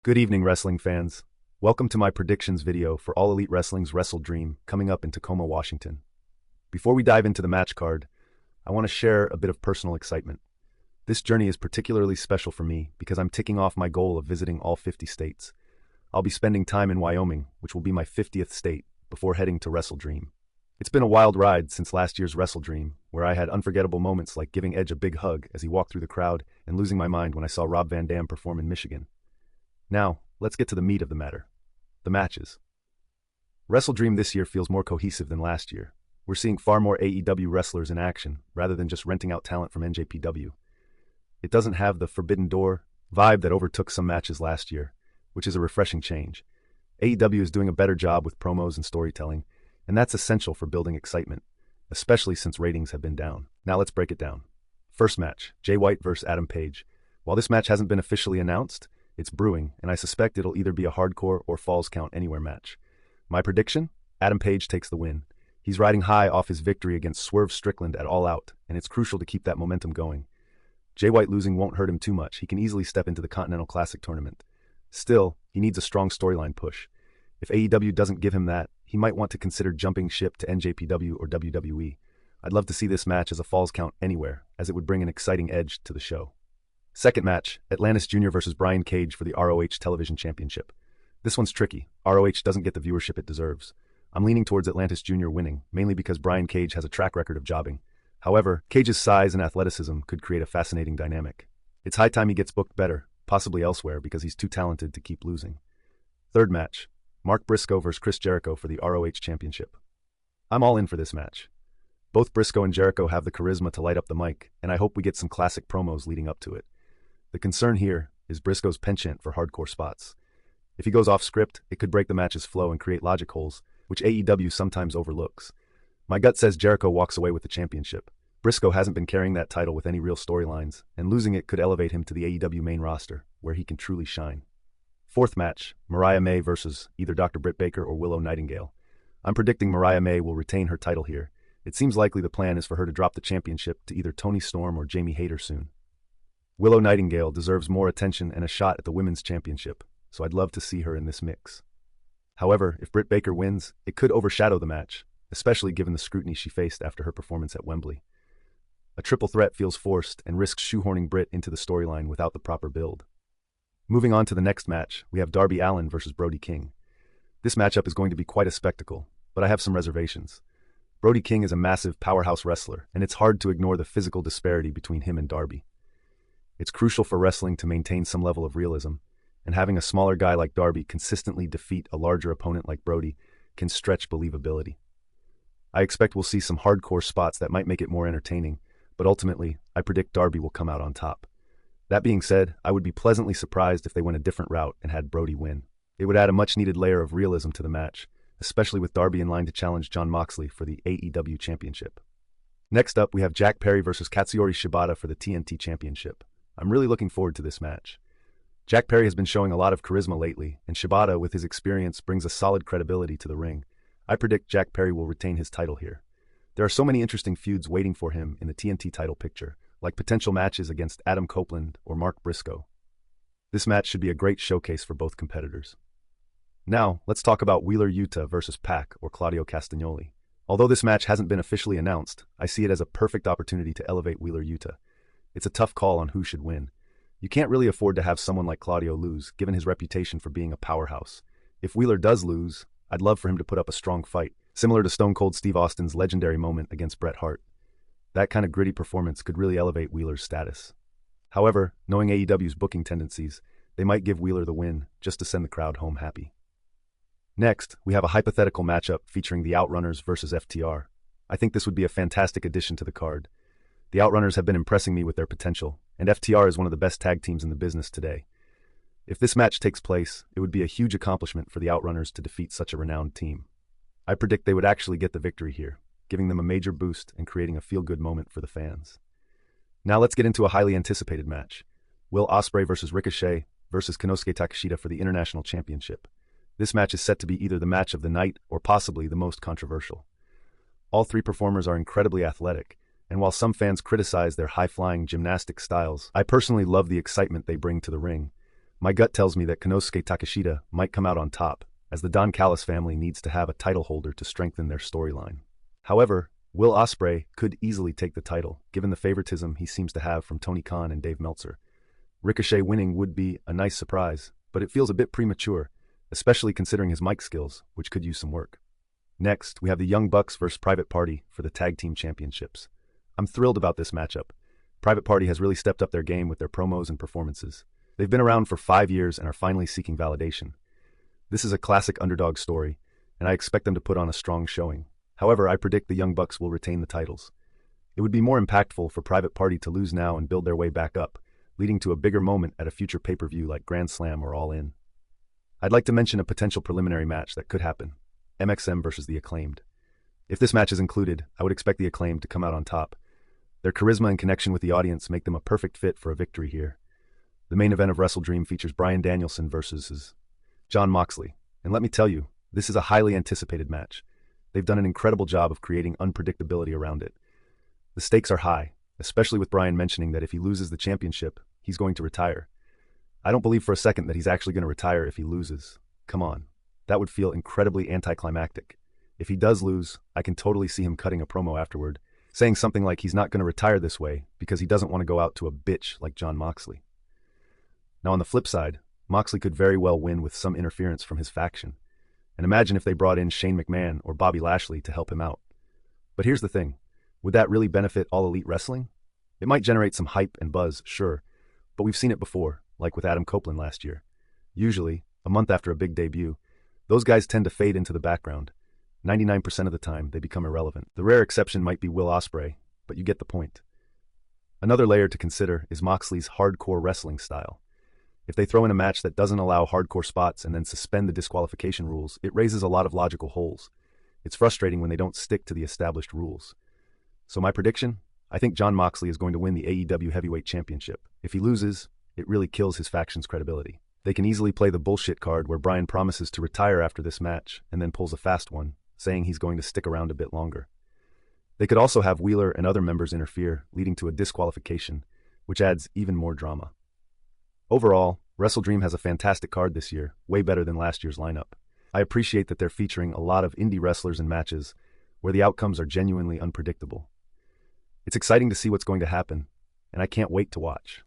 Good evening, wrestling fans. Welcome to my predictions video for All Elite Wrestling's Wrestle Dream coming up in Tacoma, Washington. Before we dive into the match card, I want to share a bit of personal excitement. This journey is particularly special for me because I'm ticking off my goal of visiting all 50 states. I'll be spending time in Wyoming, which will be my 50th state, before heading to Wrestle Dream. It's been a wild ride since last year's Wrestle Dream, where I had unforgettable moments like giving Edge a big hug as he walked through the crowd and losing my mind when I saw Rob Van Dam perform in Michigan. Now, let's get to the meat of the matter. The matches. Wrestle Dream this year feels more cohesive than last year. We're seeing far more AEW wrestlers in action, rather than just renting out talent from NJPW. It doesn't have the Forbidden Door vibe that overtook some matches last year, which is a refreshing change. AEW is doing a better job with promos and storytelling, and that's essential for building excitement, especially since ratings have been down. Now let's break it down. First match, Jay White vs. Adam Page. While this match hasn't been officially announced, it's brewing, and I suspect it'll either be a hardcore or Falls Count Anywhere match. My prediction? Adam Page takes the win. He's riding high off his victory against Swerve Strickland at All Out, and it's crucial to keep that momentum going. Jay White losing won't hurt him too much. He can easily step into the Continental Classic tournament. Still, he needs a strong storyline push. If AEW doesn't give him that, he might want to consider jumping ship to NJPW or WWE. I'd love to see this match as a Falls Count Anywhere, as it would bring an exciting edge to the show. Second match, Atlantis Jr. vs. Brian Cage for the ROH Television Championship. This one's tricky. ROH doesn't get the viewership it deserves. I'm leaning towards Atlantis Jr. winning, mainly because Brian Cage has a track record of jobbing. However, Cage's size and athleticism could create a fascinating dynamic. It's high time he gets booked better, possibly elsewhere, because he's too talented to keep losing. Third match, Mark Briscoe vs. Chris Jericho for the ROH Championship. I'm all in for this match. Both Briscoe and Jericho have the charisma to light up the mic, and I hope we get some classic promos leading up to it. The concern here is Briscoe's penchant for hardcore spots. If he goes off script, it could break the match's flow and create logic holes, which AEW sometimes overlooks. My gut says Jericho walks away with the championship. Briscoe hasn't been carrying that title with any real storylines, and losing it could elevate him to the AEW main roster, where he can truly shine. Fourth match, Mariah May versus either Dr. Britt Baker or Willow Nightingale. I'm predicting Mariah May will retain her title here. It seems likely the plan is for her to drop the championship to either Toni Storm or Jamie Hayter soon. Willow Nightingale deserves more attention and a shot at the Women's Championship, so I'd love to see her in this mix. However, if Britt Baker wins, it could overshadow the match, especially given the scrutiny she faced after her performance at Wembley. A triple threat feels forced and risks shoehorning Britt into the storyline without the proper build. Moving on to the next match, we have Darby Allin versus Brody King. This matchup is going to be quite a spectacle, but I have some reservations. Brody King is a massive powerhouse wrestler, and it's hard to ignore the physical disparity between him and Darby. It's crucial for wrestling to maintain some level of realism, and having a smaller guy like Darby consistently defeat a larger opponent like Brody can stretch believability. I expect we'll see some hardcore spots that might make it more entertaining, but ultimately, I predict Darby will come out on top. That being said, I would be pleasantly surprised if they went a different route and had Brody win. It would add a much-needed layer of realism to the match, especially with Darby in line to challenge Jon Moxley for the AEW Championship. Next up, we have Jack Perry versus Katsuyori Shibata for the TNT Championship. I'm really looking forward to this match. Jack Perry has been showing a lot of charisma lately, and Shibata, with his experience, brings a solid credibility to the ring. I predict Jack Perry will retain his title here. There are so many interesting feuds waiting for him in the TNT title picture, like potential matches against Adam Copeland or Mark Briscoe. This match should be a great showcase for both competitors. Now, let's talk about Wheeler Yuta versus Pac or Claudio Castagnoli. Although this match hasn't been officially announced, I see it as a perfect opportunity to elevate Wheeler Yuta. It's a tough call on who should win. You can't really afford to have someone like Claudio lose, given his reputation for being a powerhouse. If Wheeler does lose, I'd love for him to put up a strong fight, similar to Stone Cold Steve Austin's legendary moment against Bret Hart. That kind of gritty performance could really elevate Wheeler's status. However, knowing AEW's booking tendencies, they might give Wheeler the win just to send the crowd home happy. Next, we have a hypothetical matchup featuring the Outrunners versus FTR. I think this would be a fantastic addition to the card. The Outrunners have been impressing me with their potential, and FTR is one of the best tag teams in the business today. If this match takes place, it would be a huge accomplishment for the Outrunners to defeat such a renowned team. I predict they would actually get the victory here, giving them a major boost and creating a feel-good moment for the fans. Now let's get into a highly anticipated match. Will Ospreay versus Ricochet versus Konosuke Takeshita for the International Championship. This match is set to be either the match of the night or possibly the most controversial. All three performers are incredibly athletic, and while some fans criticize their high-flying gymnastic styles, I personally love the excitement they bring to the ring. My gut tells me that Konosuke Takeshita might come out on top, as the Don Callis family needs to have a title holder to strengthen their storyline. However, Will Ospreay could easily take the title, given the favoritism he seems to have from Tony Khan and Dave Meltzer. Ricochet winning would be a nice surprise, but it feels a bit premature, especially considering his mic skills, which could use some work. Next, we have the Young Bucks versus Private Party for the Tag Team Championships. I'm thrilled about this matchup. Private Party has really stepped up their game with their promos and performances. They've been around for 5 years and are finally seeking validation. This is a classic underdog story, and I expect them to put on a strong showing. However, I predict the Young Bucks will retain the titles. It would be more impactful for Private Party to lose now and build their way back up, leading to a bigger moment at a future pay-per-view like Grand Slam or All In. I'd like to mention a potential preliminary match that could happen: MXM versus the Acclaimed. If this match is included, I would expect the Acclaimed to come out on top. Their charisma and connection with the audience make them a perfect fit for a victory here. The main event of Wrestle Dream features Bryan Danielson versus Jon Moxley. And let me tell you, this is a highly anticipated match. They've done an incredible job of creating unpredictability around it. The stakes are high, especially with Bryan mentioning that if he loses the championship, he's going to retire. I don't believe for a second that he's actually going to retire if he loses. Come on. That would feel incredibly anticlimactic. If he does lose, I can totally see him cutting a promo afterward, saying something like he's not going to retire this way because he doesn't want to go out to a bitch like Jon Moxley. Now on the flip side, Moxley could very well win with some interference from his faction. And imagine if they brought in Shane McMahon or Bobby Lashley to help him out. But here's the thing. Would that really benefit All Elite Wrestling? It might generate some hype and buzz, sure, but we've seen it before, like with Adam Copeland last year. Usually, a month after a big debut, those guys tend to fade into the background. 99% of the time, they become irrelevant. The rare exception might be Will Ospreay, but you get the point. Another layer to consider is Moxley's hardcore wrestling style. If they throw in a match that doesn't allow hardcore spots and then suspend the disqualification rules, it raises a lot of logical holes. It's frustrating when they don't stick to the established rules. So my prediction? I think Jon Moxley is going to win the AEW Heavyweight Championship. If he loses, it really kills his faction's credibility. They can easily play the bullshit card where Bryan promises to retire after this match and then pulls a fast one, saying he's going to stick around a bit longer. They could also have Wheeler and other members interfere, leading to a disqualification, which adds even more drama. Overall, Wrestle Dream has a fantastic card this year, way better than last year's lineup. I appreciate that they're featuring a lot of indie wrestlers in matches where the outcomes are genuinely unpredictable. It's exciting to see what's going to happen, and I can't wait to watch.